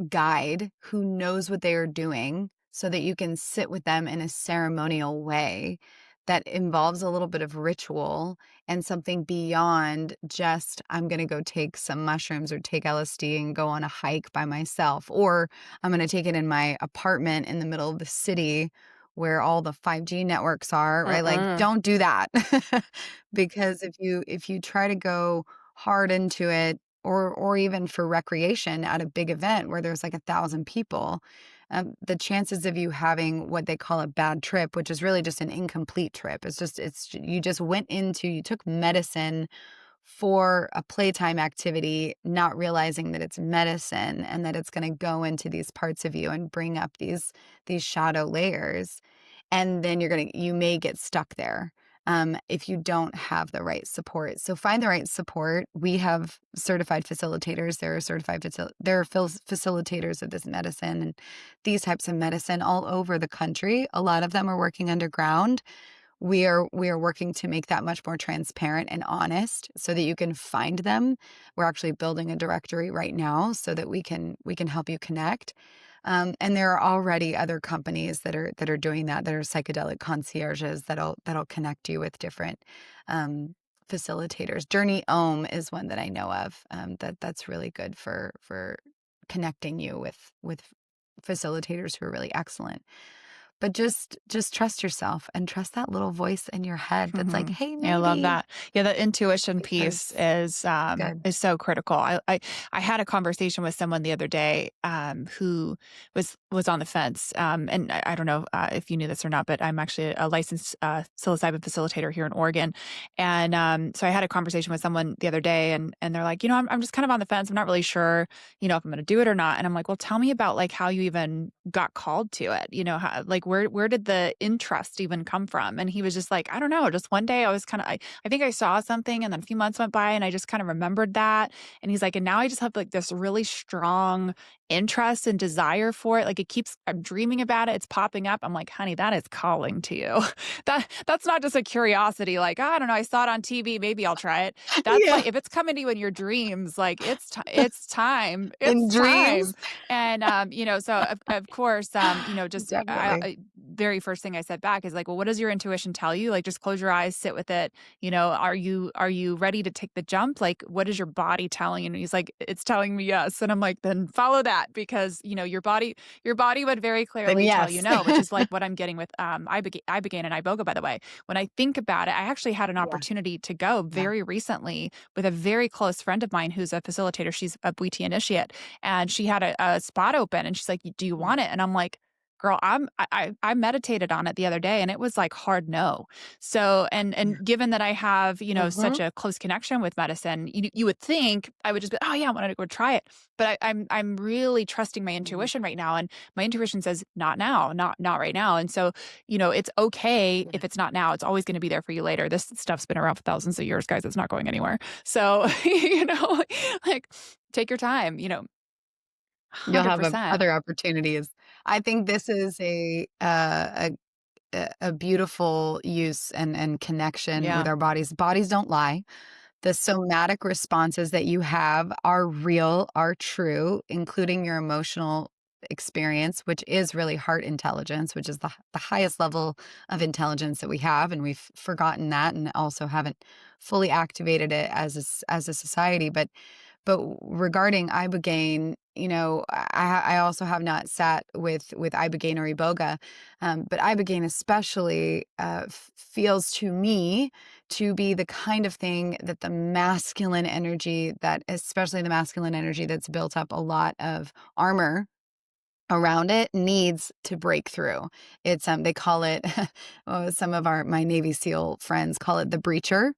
S2: guide who knows what they are doing so that you can sit with them in a ceremonial way that involves a little bit of ritual and something beyond just, I'm going to go take some mushrooms or take LSD and go on a hike by myself, or I'm going to take it in my apartment in the middle of the city where all the 5G networks are, right? Like,
S1: Mm-mm.
S2: don't do that. Because if you try to go hard into it, or even for recreation at a big event where there's like 1,000 people, the chances of you having what they call a bad trip, which is really just an incomplete trip. It's you just you took medicine for a playtime activity, not realizing that it's medicine and that it's going to go into these parts of you and bring up these shadow layers. And then you may get stuck there if you don't have the right support. So find the right support. We have certified facilitators. There are facilitators of this medicine and these types of medicine all over the country. A lot of them are working underground. We are working to make that much more transparent and honest so that you can find them. We're actually building a directory right now so that we can help you connect. And there are already other companies that are doing that are psychedelic concierges that'll connect you with different facilitators. Journey Om is one that I know of, that's really good for connecting you with facilitators who are really excellent. But just trust yourself and trust that little voice in your head that's like,
S1: Mhm.
S2: "Hey,
S1: Yeah, I love
S2: maybe,"
S1: that. Yeah, the intuition piece
S2: because it's good.
S1: is so critical. I had a conversation with someone the other day, who was on the fence, and I don't know, if you knew this or not, but I'm actually a licensed, psilocybin facilitator here in Oregon, and, so I had a conversation with someone the other day, and they're like, I'm just kind of on the fence. I'm not really sure, if I'm gonna do it or not." And I'm like, "Well, tell me about, like, how you even got called to it. How, like, where did the interest even come from?" And he was just like, "I don't know. Just one day I was I think I saw something and then a few months went by and I just kind of remembered that." And he's like, "And now I just have like this really strong interest and desire for it. Like I'm dreaming about it. It's popping up." I'm like, "Honey, that is calling to you. That's not just a curiosity. Like, "Oh, I don't know. I saw it on TV. Maybe I'll try it." That's
S2: Yeah,
S1: like, if it's coming to you in your dreams, like it's time.
S2: in
S1: It's
S2: dreams.
S1: time. And, so of course, just
S2: Definitely.
S1: very first thing I said back is like, "Well, what does your intuition tell you? Like, just close your eyes, sit with it. Are you ready to take the jump? Like, what is your body telling you?" And he's like, "It's telling me yes." And I'm like, "Then follow that because, your body would very
S2: Then
S1: clearly tell you
S2: yes.
S1: no," which is like what I'm getting with, Ibogaine and Iboga, by the way. When I think about it, I actually had an
S2: Yeah,
S1: opportunity to go
S2: yeah.
S1: very recently with a very close friend of mine who's a facilitator. She's a Bhuti initiate, and she had a spot open and she's like, "Do you
S2: Mm.
S1: want it?" And I'm like, girl, I meditated on it the other day and it was like hard no. So, and given that I have, such
S2: Mhm.
S1: a close connection with medicine, you would think I would just be, oh yeah, I want to go try it. But I'm really trusting my
S2: Mhm.
S1: intuition right now. And my intuition says, not now, not right now. And so, it's okay
S2: Yeah.
S1: if it's not now. It's always going to be there for you later. This stuff's been around for thousands of years, guys. It's not going anywhere. So, like take your time,
S2: You'll have,
S1: 100%.
S2: other opportunities. I think this is a beautiful use and connection with
S1: Yeah.
S2: our bodies. Bodies don't lie. The somatic responses that you have are real, are true, including your emotional experience, which is really heart intelligence, which is the highest level of intelligence that we have. And we've forgotten that and also haven't fully activated it as a society. But regarding ibogaine, I also have not sat with ibogaine or iboga, but ibogaine especially feels to me to be the kind of thing that the masculine energy, that especially the masculine energy that's built up a lot of armor around it, needs to break through. It's they call it some of my Navy SEAL friends call it the breacher,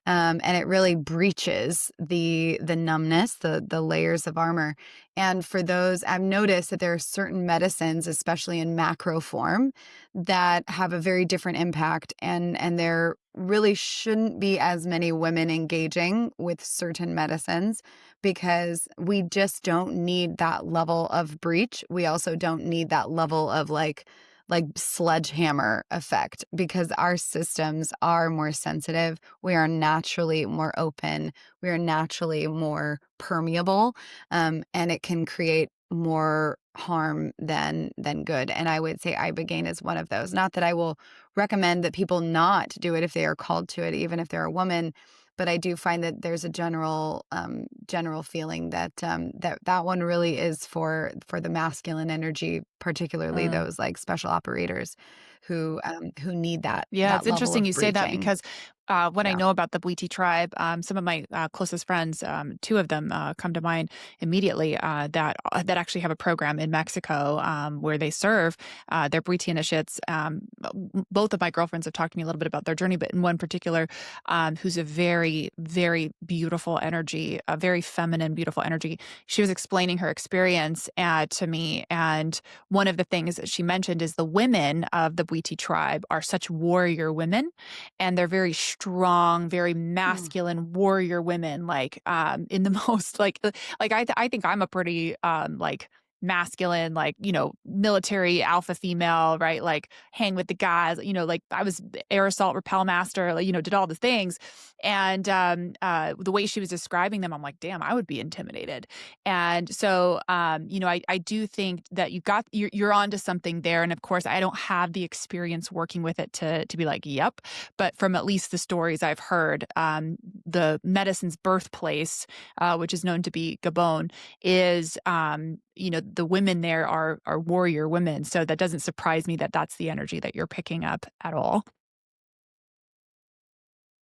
S2: and it really breaches the numbness, the layers of armor. And for those, I've noticed that there are certain medicines, especially in macro form, that have a very different impact, and there really shouldn't be as many women engaging with certain medicines because we just don't need that level of breach. We also don't need that level of like sledgehammer effect because our systems are more sensitive. We are naturally more open. We are naturally more permeable, and it can create more harm than good. And I would say ibogaine is one of those. Not that I will recommend that people not do it if they are called to it, even if they're a woman. But I do find that there's a general feeling that that one really is for the masculine energy, particularly
S1: Mm.
S2: those like special operators who need
S1: Yeah,
S2: that
S1: it's
S2: level
S1: interesting
S2: of
S1: you say that
S2: breaching.
S1: because when I
S2: Yeah.
S1: know about the Bwiti tribe, some of my closest friends, two of them come to mind immediately that actually have a program in Mexico where they serve their Bwiti initiates. Both of my girlfriends have talked to me a little bit about their journey, but in one particular, who's a very, very beautiful energy, a very feminine, beautiful energy. She was explaining her experience to me, and one of the things that she mentioned is the women of the Bwiti tribe are such warrior women, and they're very strong, very
S2: Mm.
S1: masculine warrior women, like in the most I think I'm a pretty like masculine, like, military alpha female, right? Like hang with the guys, like I was air assault repel master, like, did all the things. And the way she was describing them, I'm like, damn, I would be intimidated. And so, I do think that you're onto something there. And of course, I don't have the experience working with it to be like, yep. But from at least the stories I've heard, the medicine's birthplace, which is known to be Gabon, is, the women there are warrior women. So that doesn't surprise me that that's the energy that you're picking up at all.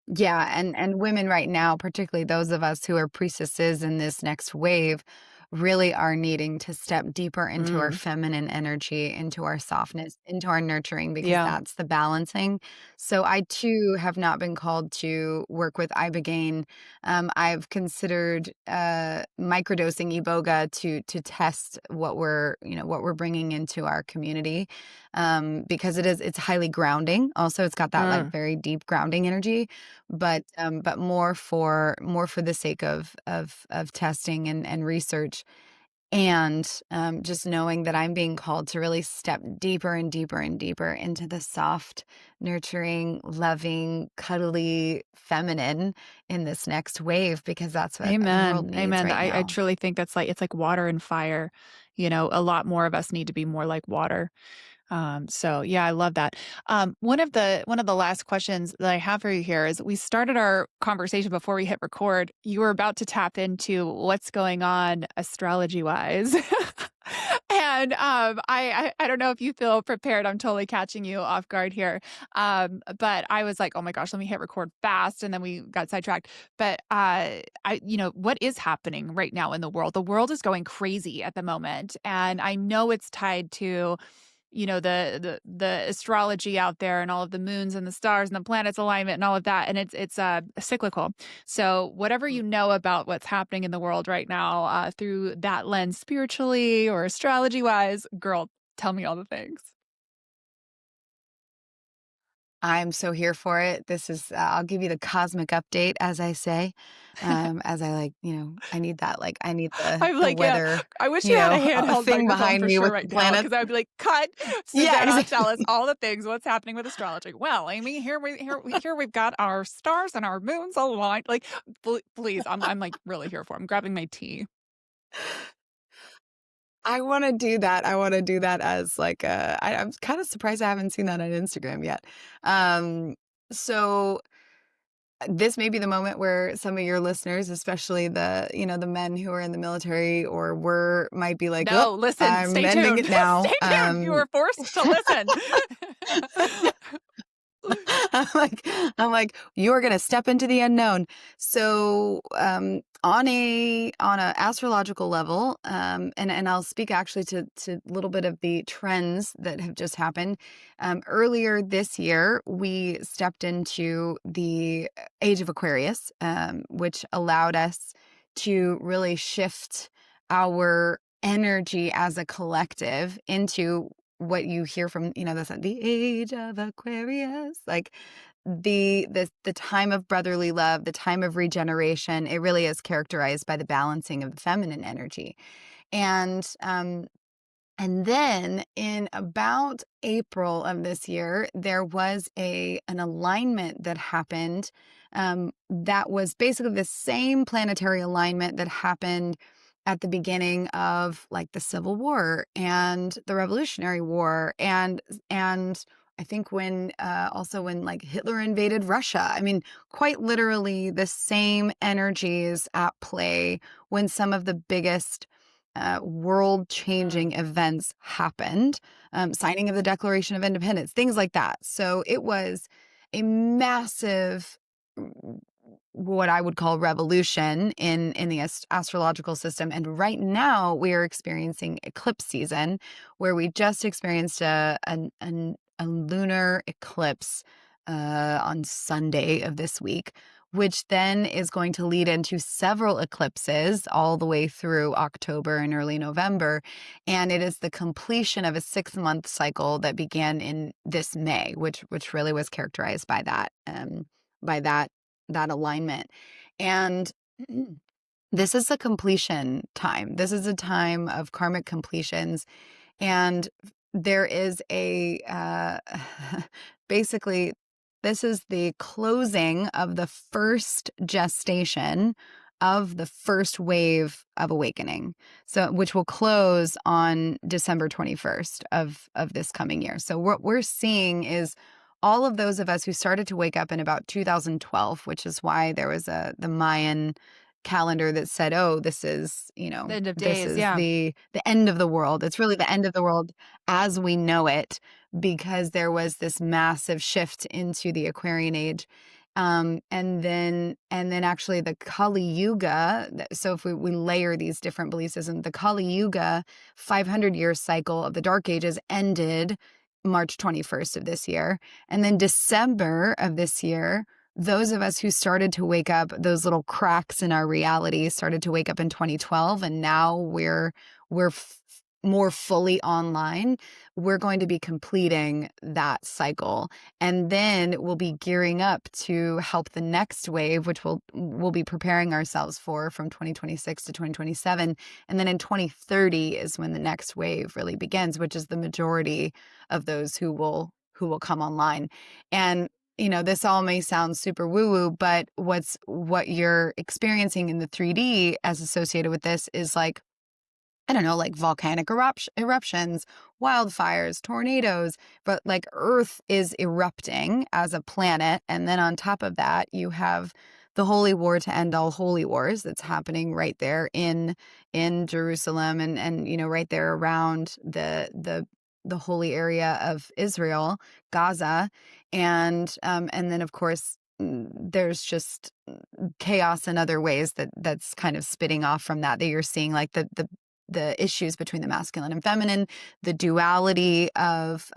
S2: Yeah, and women right now, particularly those of us who are priestesses in this next wave, really are needing to step deeper into our
S1: Mm,
S2: feminine energy, into our softness, into our nurturing, because
S1: yeah.
S2: that's the balancing. So I too have not been called to work with ibogaine. I've considered microdosing iboga to test what we're bringing into our community, because it's highly grounding. Also, it's got that like
S1: Mm.
S2: very deep grounding energy, but more for the sake of testing and research, and just knowing that I'm being called to really step deeper and deeper and deeper into the soft, nurturing, loving, cuddly feminine in this next wave, because that's what the world
S1: Amen.
S2: needs
S1: Amen.
S2: right
S1: I
S2: now.
S1: truly think that's like it's like water and fire. A lot more of us need to be more like water. So yeah, I love that. One of the last questions that I have for you here is we started our conversation before we hit record. You were about to tap into what's going on astrology wise. And I don't know if you feel prepared. I'm totally catching you off guard here. But I was like, oh my gosh, let me hit record fast, and then we got sidetracked. But what is happening right now in the world? The world is going crazy at the moment, and I know it's tied to the astrology out there and all of the moons and the stars and the planets alignment and all of that, and it's cyclical. So whatever you know about what's happening in the world right now through that lens, spiritually or astrology wise, girl, tell me all the things.
S2: I'm so here for it. This is, I'll give you the cosmic update, as I say, as I I need that, I need
S1: I'm
S2: the
S1: like, yeah,
S2: weather,
S1: I wish you had a
S2: a
S1: handheld
S2: thing
S1: microphone
S2: behind
S1: for
S2: me
S1: sure
S2: with
S1: right
S2: the
S1: now,
S2: planets.
S1: because I'd be like, cut,
S2: Yeah,
S1: Susanna, tell us
S2: exactly.
S1: all the things, what's happening with astrology. Well, Amy, here we've got our stars and our moons aligned. Like, please, I'm like really here for it. I'm grabbing my tea.
S2: I want to do that. I want to do that as I'm kind of surprised I haven't seen that on Instagram yet. Um, so this may be the moment where some of your listeners, especially the men who are in the military or might be like, oh,
S1: No, listen,
S2: I'm
S1: stay
S2: ending
S1: tuned.
S2: it now.
S1: Stay tuned. You were forced to listen.
S2: I'm like, you're gonna step into the unknown. So, on a astrological level, and I'll speak actually to a little bit of the trends that have just happened. Earlier this year, we stepped into the age of Aquarius, which allowed us to really shift our energy as a collective into what you hear from, the age of Aquarius, like the time of brotherly love, the time of regeneration. It really is characterized by the balancing of the feminine energy. And then in about April of this year, there was an alignment that happened, that was basically the same planetary alignment that happened at the beginning of the Civil War and the Revolutionary War and I think when also when Hitler invaded Russia. I mean, quite literally the same energies at play when some of the biggest world-changing events happened, signing of the Declaration of Independence, things like that. So it was a massive, what I would call revolution in the astrological system. And right now we are experiencing eclipse season, where we just experienced a lunar eclipse on Sunday of this week, which then is going to lead into several eclipses all the way through October and early November. And it is the completion of a 6-month cycle that began in this May, which really was characterized by that alignment. And this is a completion time. This is a time of karmic completions. And there is basically, this is the closing of the first gestation of the first wave of awakening. So, which will close on December 21st of this coming year. So what we're seeing is all of those of us who started to wake up in about 2012, which is why there was the Mayan calendar that said, oh, this is,
S1: The end of
S2: this
S1: days,
S2: is
S1: yeah.
S2: the end of the world. It's really the end of the world as we know it, because there was this massive shift into the Aquarian age. And then actually the Kali Yuga. So if we layer these different belief systems, the Kali Yuga 500-year cycle of the Dark Ages ended March 21st of this year. And then December of this year, those of us who started to wake up, those little cracks in our reality started to wake up in 2012, and now we're more fully online. We're going to be completing that cycle, and then we'll be gearing up to help the next wave, which we'll be preparing ourselves for from 2026 to 2027. And then in 2030 is when the next wave really begins, which is the majority of those who will come online. And this all may sound super woo-woo, but what you're experiencing in the 3D as associated with this is I don't know, volcanic eruptions, wildfires, tornadoes, but Earth is erupting as a planet. And then on top of that, you have the holy war to end all holy wars that's happening right there in Jerusalem and right there around the holy area of Israel, Gaza. And then of course there's just chaos in other ways that's kind of spitting off from that you're seeing, issues between the masculine and feminine, the duality of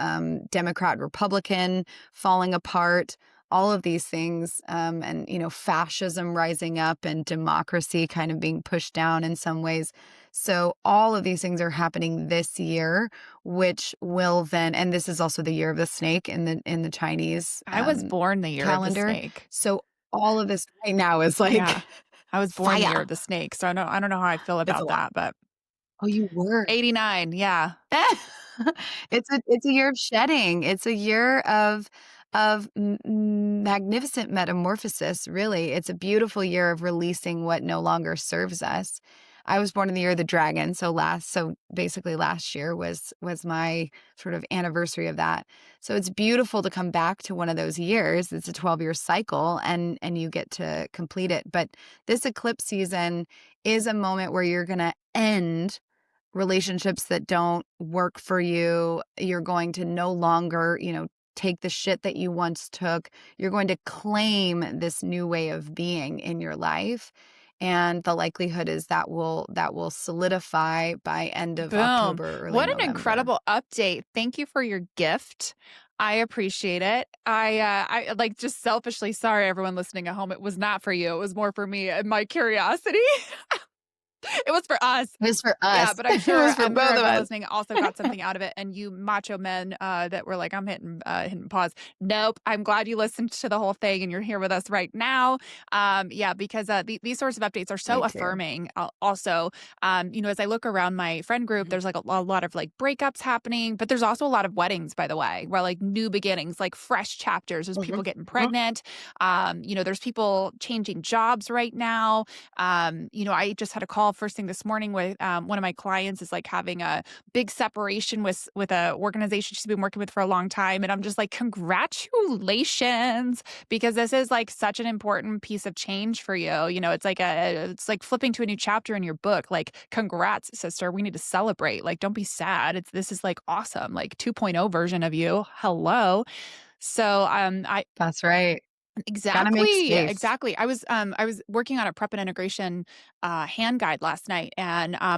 S2: Democrat Republican falling apart, all of these things, and fascism rising up and democracy kind of being pushed down in some ways. So all of these things are happening this year, which will then, and this is also the year of the snake in the Chinese
S1: I was born the year of the
S2: calendar.
S1: snake.
S2: So all of this right now is like
S1: Yeah. I was born the year
S2: fire.
S1: of the snake, so I don't know how I feel
S2: It's a
S1: about
S2: lot.
S1: that, but
S2: Oh, you were.
S1: 89, yeah.
S2: It's a year of shedding. It's a year of magnificent metamorphosis, really. It's a beautiful year of releasing what no longer serves us. I was born in the year of the dragon, so basically last year was my sort of anniversary of that. So it's beautiful to come back to one of those years. It's a 12-year cycle and you get to complete it. But this eclipse season is a moment where you're going to end relationships that don't work for you. You're going to no longer, take the shit that you once took. You're going to claim this new way of being in your life. And the likelihood is that will solidify by end of
S1: Boom.
S2: October, early
S1: What an
S2: November.
S1: incredible update. Thank you for your gift. I appreciate it. I like just selfishly sorry everyone listening at home. It was not for you. It was more for me and my curiosity. It was for us.
S2: It was for
S1: Yeah,
S2: us.
S1: but I'm
S2: It
S1: sure
S2: was for both of
S1: everyone
S2: us.
S1: listening also got something out of it. And you macho men that were like, I'm hitting pause. Nope. I'm glad you listened to the whole thing and you're here with us right now. Yeah, because these sorts of updates are so
S2: Me too.
S1: affirming. Also, as I look around my friend group, there's like a lot of like breakups happening, but there's also a lot of weddings, by the way, where like new beginnings, like fresh chapters. There's people getting pregnant. There's people changing jobs right now. I just had a call first thing this morning with one of my clients is like having a big separation with a organization she's been working with for a long time, and I'm just like, congratulations, because this is like such an important piece of change for you. It's like flipping to a new chapter in your book. Like, congrats, sister. We need to celebrate. Like, don't be sad. This is like awesome. Like 2.0 version of you. Hello. So
S2: That's right. Gotta make
S1: Exactly,
S2: space.
S1: exactly. I was working on a prep and integration hand guide last night, and I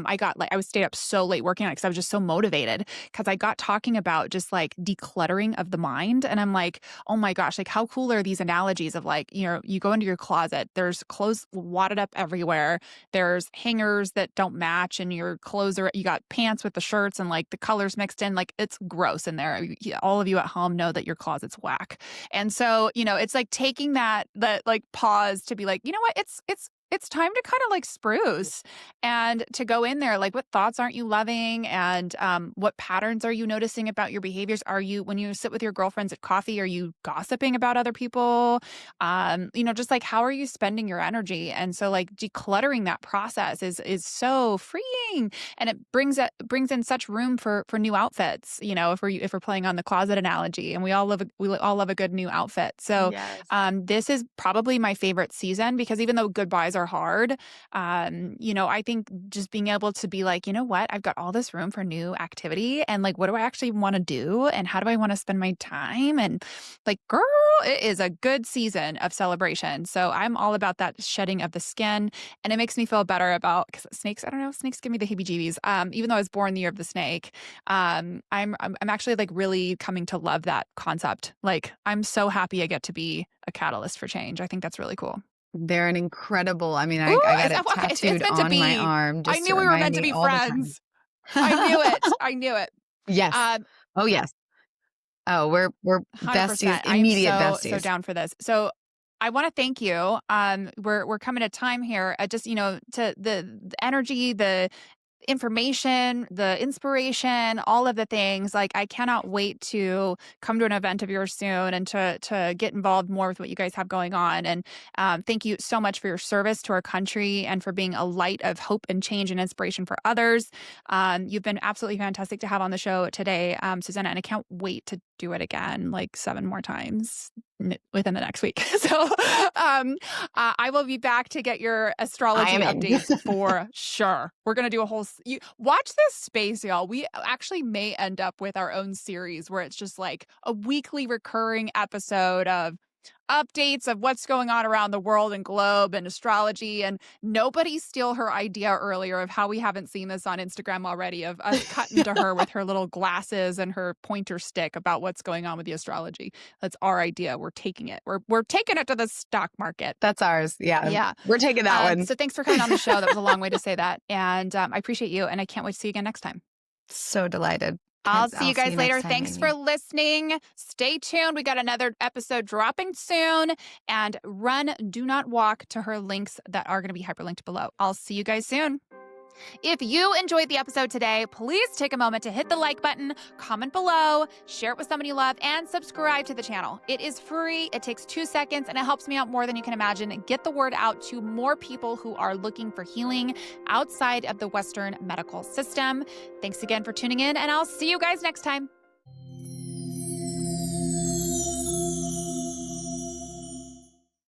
S1: was stayed up so late working on it because I was just so motivated because I got talking about just like decluttering of the mind, and I'm like, oh my gosh, like how cool are these analogies of like, you go into your closet, there's clothes wadded up everywhere, there's hangers that don't match, and your clothes you got pants with the shirts and like the colors mixed in, like it's gross in there. All of you at home know that your closet's whack. And so, it's like taking that like pause to be like, you know what, it's time to kind of like spruce and to go in there. Like, what thoughts aren't you loving? And what patterns are you noticing about your behaviors? When you sit with your girlfriends at coffee, are you gossiping about other people? Just like, how are you spending your energy? And so like decluttering that process is so freeing. And it brings in such room for new outfits, if we're playing on the closet analogy, and we all love a good new outfit. So
S2: Yes.
S1: this is probably my favorite season because even though goodbyes are hard, I think just being able to be like, you know what, I've got all this room for new activity, and like, what do I actually want to do, and how do I want to spend my time, and like, girl, it is a good season of celebration. So I'm all about that shedding of the skin, and it makes me feel better about, because snakes, I don't know, snakes give me the heebie-jeebies. Even though I was born the year of the snake, I'm actually like really coming to love that concept. Like, I'm so happy I get to be a catalyst for change. I think that's really cool.
S2: They're an incredible, I mean, I
S1: Ooh,
S2: got it
S1: okay, it's
S2: tattooed
S1: meant to
S2: on my
S1: be.
S2: arm
S1: I
S2: just to
S1: knew we were
S2: remind
S1: meant to
S2: me
S1: be
S2: all the time.
S1: friends. I knew it. I knew it.
S2: Yes.
S1: Um,
S2: Oh, yes. Oh, we're besties,
S1: 100%. I am
S2: immediate
S1: so
S2: besties.
S1: down for this. So I want to thank you. We're coming to time here. Just to the energy, the information, the inspiration, all of the things. Like, I cannot wait to come to an event of yours soon and to get involved more with what you guys have going on. And thank you so much for your service to our country and for being a light of hope and change and inspiration for others. You've been absolutely fantastic to have on the show today, Susanna, and I can't wait to do it again like 7 more times within the next week. So I will be back to get your
S2: I
S1: astrology
S2: am in.
S1: updates for sure. We're going to do a whole, watch this space, y'all. We actually may end up with our own series where it's just like a weekly recurring episode of updates of what's going on around the world and globe and astrology. And nobody steal her idea earlier of how we haven't seen this on Instagram already of us cutting to her with her little glasses and her pointer stick about what's going on with the astrology. That's our idea. We're taking it. We're taking it to the stock market.
S2: That's ours. Yeah.
S1: Yeah.
S2: We're taking that one.
S1: So thanks for coming on the show. That was a long way to say that. And I appreciate you. And I can't wait to see you again next time.
S2: So delighted.
S1: I'll see you guys later.
S2: next time,
S1: Thanks
S2: Amy.
S1: for listening. Stay tuned. We got another episode dropping soon. And do not walk to her links that are going to be hyperlinked below. I'll see you guys soon. If you enjoyed the episode today, please take a moment to hit the like button, comment below, share it with someone you love, and subscribe to the channel. It is free. It takes 2 seconds, and it helps me out more than you can imagine. Get the word out to more people who are looking for healing outside of the Western medical system. Thanks again for tuning in, and I'll see you guys next time.